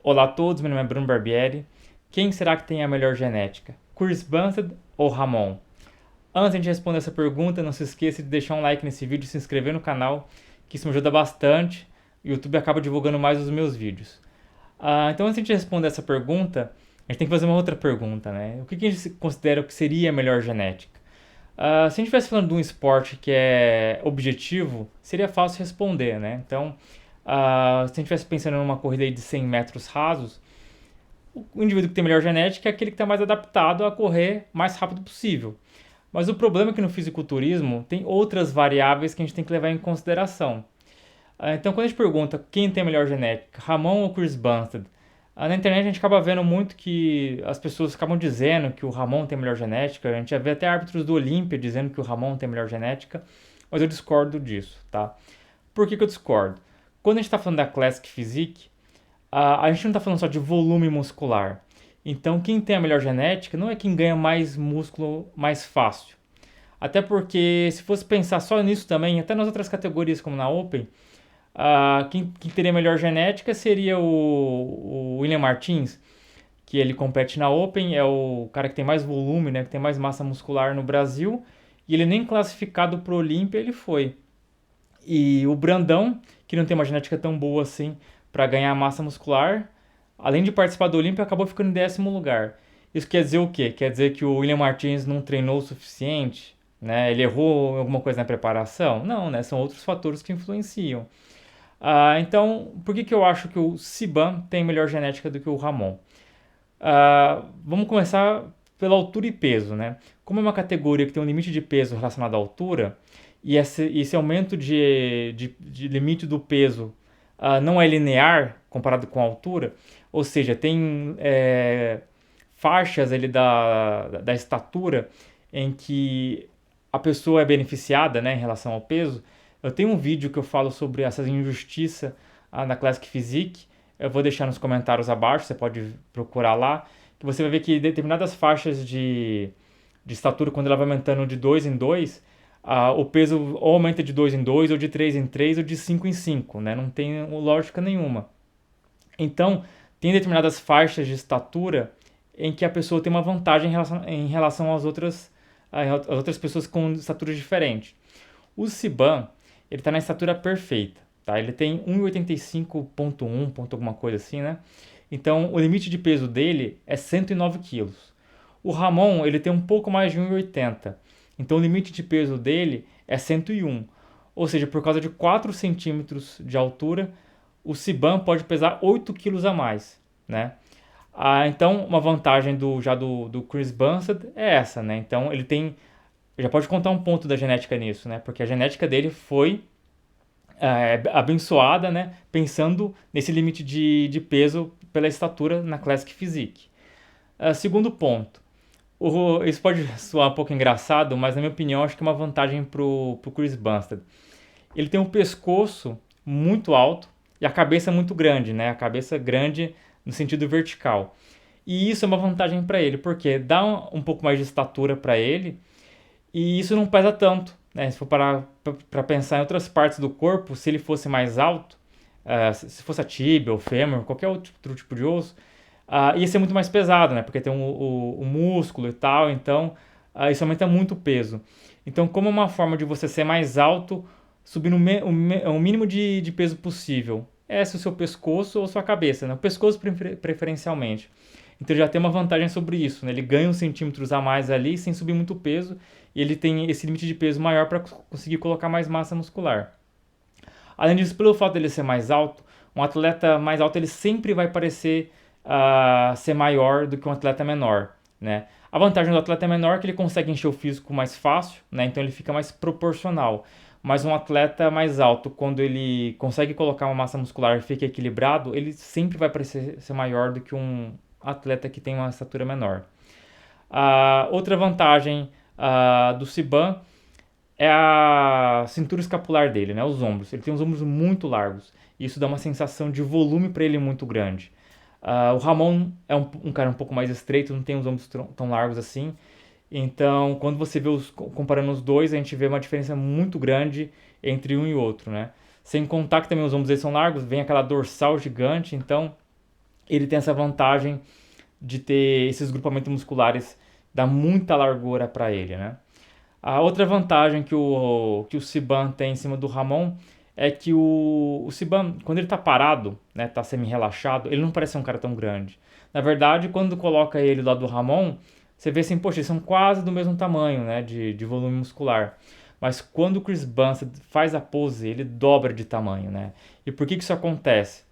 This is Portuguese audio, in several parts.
Olá a todos, meu nome é Bruno Barbieri. Quem será que tem a melhor genética? Chris Bumstead ou Ramon? Antes de a gente responder essa pergunta, não se esqueça de deixar um like nesse vídeo e se inscrever no canal, que isso me ajuda bastante. O YouTube acaba divulgando mais os meus vídeos. Então, antes de a gente responder essa pergunta, a gente tem que fazer uma outra pergunta, né? O que a gente considera que seria a melhor genética? Se a gente estivesse falando de um esporte que é objetivo, seria fácil responder, né? Então, se a gente estivesse pensando numa corrida aí de 100 metros rasos, o indivíduo que tem melhor genética é aquele que está mais adaptado a correr mais rápido possível. Mas o problema é que no fisiculturismo tem outras variáveis que a gente tem que levar em consideração. Então, quando a gente pergunta quem tem a melhor genética, Ramon ou Chris Bumstead, na internet a gente acaba vendo muito que as pessoas acabam dizendo que o Ramon tem a melhor genética. A gente já vê até árbitros do Olímpia dizendo que o Ramon tem a melhor genética, mas eu discordo disso, tá? Por que eu discordo? Quando a gente está falando da Classic Physique, a gente não está falando só de volume muscular. Então, quem tem a melhor genética não é quem ganha mais músculo mais fácil. Até porque, se fosse pensar só nisso também, até nas outras categorias como na Open, quem teria melhor genética seria o William Martins, que ele compete na Open, é o cara que tem mais volume, né, que tem mais massa muscular no Brasil, e ele nem classificado para o Olímpia ele foi. E o Brandão, que não tem uma genética tão boa assim para ganhar massa muscular, além de participar do Olímpia, acabou ficando em 10º lugar. Isso quer dizer o quê? Quer dizer que o William Martins não treinou o suficiente? Né? Ele errou alguma coisa na preparação? Não, né? São outros fatores que influenciam. Então, por que eu acho que o Siban tem melhor genética do que o Ramon? Vamos começar pela altura e peso, né? Como é uma categoria que tem um limite de peso relacionado à altura, e esse aumento de limite do peso não é linear comparado com a altura, ou seja, tem faixas ali da estatura em que a pessoa é beneficiada, né, em relação ao peso. Eu tenho um vídeo que eu falo sobre essa injustiça na Classic Physique. Eu vou deixar nos comentários abaixo, você pode procurar lá, que você vai ver que determinadas faixas de estatura, quando ela vai aumentando de 2 em 2, o peso ou aumenta de 2 em 2, ou de 3 em 3, ou de 5 em 5, né? Não tem lógica nenhuma. Então, tem determinadas faixas de estatura em que a pessoa tem uma vantagem em relação às outras pessoas com estaturas diferentes. O Siban, ele está na estatura perfeita, tá? Ele tem 1,85.1, ponto alguma coisa assim, né? Então, o limite de peso dele é 109 quilos. O Ramon, ele tem um pouco mais de 1,80. Então, o limite de peso dele é 101. Ou seja, por causa de 4 centímetros de altura, o Siban pode pesar 8 quilos a mais, né? Então, uma vantagem do Chris Bumstead é essa, né? Então, ele tem... Já pode contar um ponto da genética nisso, né? Porque a genética dele foi abençoada, né? Pensando nesse limite de peso pela estatura na Classic Physique. Segundo ponto. Isso pode soar um pouco engraçado, mas na minha opinião acho que é uma vantagem pro Chris Bumstead. Ele tem um pescoço muito alto e a cabeça muito grande, né? A cabeça grande no sentido vertical. E isso é uma vantagem para ele, porque dá um pouco mais de estatura para ele e isso não pesa tanto, né? Se for parar para pensar em outras partes do corpo, se ele fosse mais alto, se fosse a tíbia, o fêmur, qualquer outro tipo de osso, ia ser muito mais pesado, né? Porque tem o músculo e tal, então isso aumenta muito o peso. Então, como é uma forma de você ser mais alto, subir o mínimo de peso possível, se o seu pescoço ou sua cabeça, né? O pescoço preferencialmente. Então já tem uma vantagem sobre isso, né? Ele ganha uns centímetros a mais ali sem subir muito peso e ele tem esse limite de peso maior para conseguir colocar mais massa muscular. Além disso, pelo fato dele ser mais alto, um atleta mais alto ele sempre vai parecer ser maior do que um atleta menor, né? A vantagem do atleta menor é que ele consegue encher o físico mais fácil, né? Então ele fica mais proporcional. Mas um atleta mais alto, quando ele consegue colocar uma massa muscular e fica equilibrado, ele sempre vai parecer ser maior do que um atleta que tem uma estatura menor. Outra vantagem do Siban é a cintura escapular dele, né? Os ombros. Ele tem os ombros muito largos. E isso dá uma sensação de volume para ele muito grande. O Ramon é um cara um pouco mais estreito, não tem os ombros tão largos assim. Então, quando você vê comparando os dois, a gente vê uma diferença muito grande entre um e outro, né? Sem contar que também os ombros deles são largos, vem aquela dorsal gigante, então ele tem essa vantagem de ter esses grupamentos musculares, dá muita largura para ele, né? A outra vantagem que o Siban tem em cima do Ramon é que o Siban, quando ele tá parado, né, tá semi-relaxado, ele não parece ser um cara tão grande. Na verdade, quando coloca ele lá do Ramon, você vê assim, poxa, eles são quase do mesmo tamanho, né, de volume muscular. Mas quando o Chris Bumstead faz a pose, ele dobra de tamanho, né? E por que que isso acontece?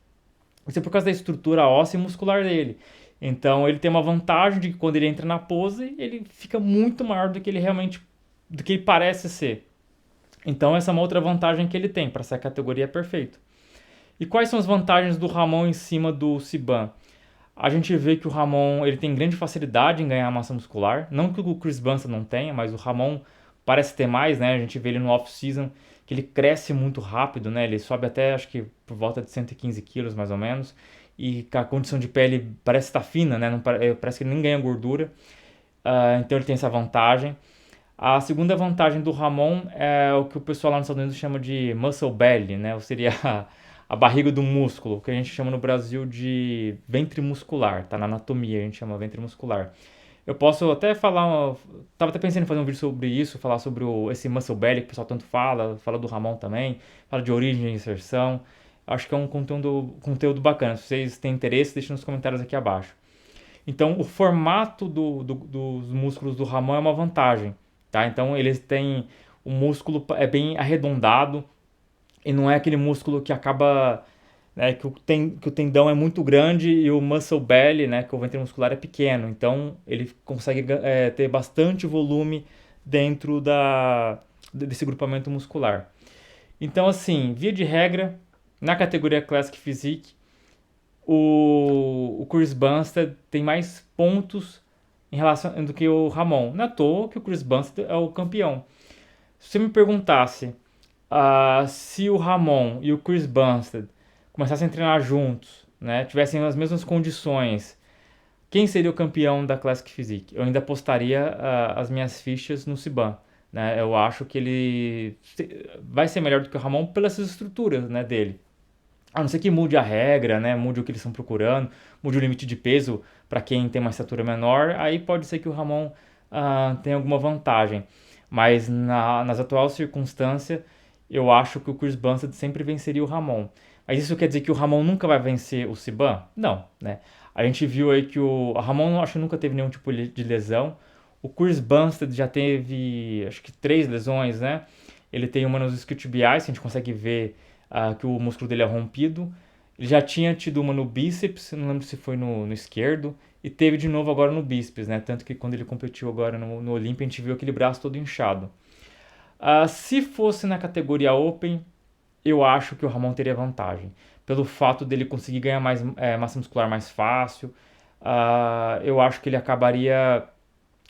Isso é por causa da estrutura óssea e muscular dele. Então ele tem uma vantagem de que quando ele entra na pose, ele fica muito maior do que ele realmente, do que ele parece ser. Então essa é uma outra vantagem que ele tem, para essa categoria é perfeito. E quais são as vantagens do Ramon em cima do Siban? A gente vê que o Ramon ele tem grande facilidade em ganhar massa muscular. Não que o Chris Bumstead não tenha, mas o Ramon parece ter mais, né? A gente vê ele no off-season, que ele cresce muito rápido, né? Ele sobe até, acho que por volta de 115 quilos, mais ou menos. E a condição de pele parece estar fina, né? Não, parece que ele nem ganha gordura. Então ele tem essa vantagem. A segunda vantagem do Ramon é o que o pessoal lá nos Estados Unidos chama de muscle belly, né? Ou seria a barriga do músculo, que a gente chama no Brasil de ventre muscular, tá? Na anatomia a gente chama ventre muscular. Eu posso até falar, tava até pensando em fazer um vídeo sobre isso, falar sobre esse muscle belly que o pessoal tanto fala do Ramon também, fala de origem e inserção. Acho que é um conteúdo bacana. Se vocês têm interesse, deixem nos comentários aqui abaixo. Então, o formato dos músculos do Ramon é uma vantagem, tá? Então, eles têm o músculo é bem arredondado e não é aquele músculo que acaba, né, que o tendão é muito grande e o muscle belly, né, que o ventre muscular é pequeno. Então, ele consegue ter bastante volume dentro desse grupamento muscular. Então, assim, via de regra, na categoria Classic Physique, o Chris Bumstead tem mais pontos em relação do que o Ramon. Não é à toa que o Chris Bumstead é o campeão. Se você me perguntasse se o Ramon e o Chris Bumstead começassem a treinar juntos, né, tivessem as mesmas condições, quem seria o campeão da Classic Physique? Eu ainda apostaria as minhas fichas no Siban. Né? Eu acho que ele vai ser melhor do que o Ramon pelas estruturas, né, dele. A não ser que mude a regra, né? Mude o que eles estão procurando, mude o limite de peso para quem tem uma estatura menor, aí pode ser que o Ramon tenha alguma vantagem. Mas nas atuais circunstâncias, eu acho que o Chris Bumstead sempre venceria o Ramon. Mas isso quer dizer que o Ramon nunca vai vencer o Siban? Não, né? A gente viu aí que o Ramon acho que nunca teve nenhum tipo de lesão. O Chris Bumstead já teve, acho que 3 lesões, né? Ele tem uma nos isquiotibiais, que a gente consegue ver que o músculo dele é rompido. Ele já tinha tido uma no bíceps, não lembro se foi no esquerdo, e teve de novo agora no bíceps, né? Tanto que quando ele competiu agora no Olympia, a gente viu aquele braço todo inchado. Se fosse na categoria Open, eu acho que o Ramon teria vantagem. Pelo fato dele conseguir ganhar mais massa muscular mais fácil, eu acho que ele acabaria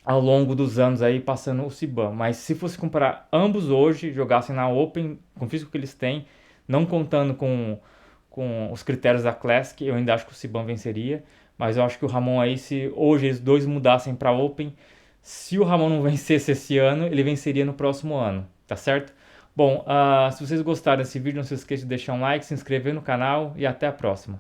ao longo dos anos aí passando o Siban. Mas se fosse comparar ambos hoje, jogassem na Open, com o físico que eles têm, não contando com os critérios da Classic, eu ainda acho que o Siban venceria. Mas eu acho que o Ramon aí, se hoje eles dois mudassem para Open, se o Ramon não vencesse esse ano, ele venceria no próximo ano, tá certo? Bom, se vocês gostaram desse vídeo, não se esqueça de deixar um like, se inscrever no canal e até a próxima.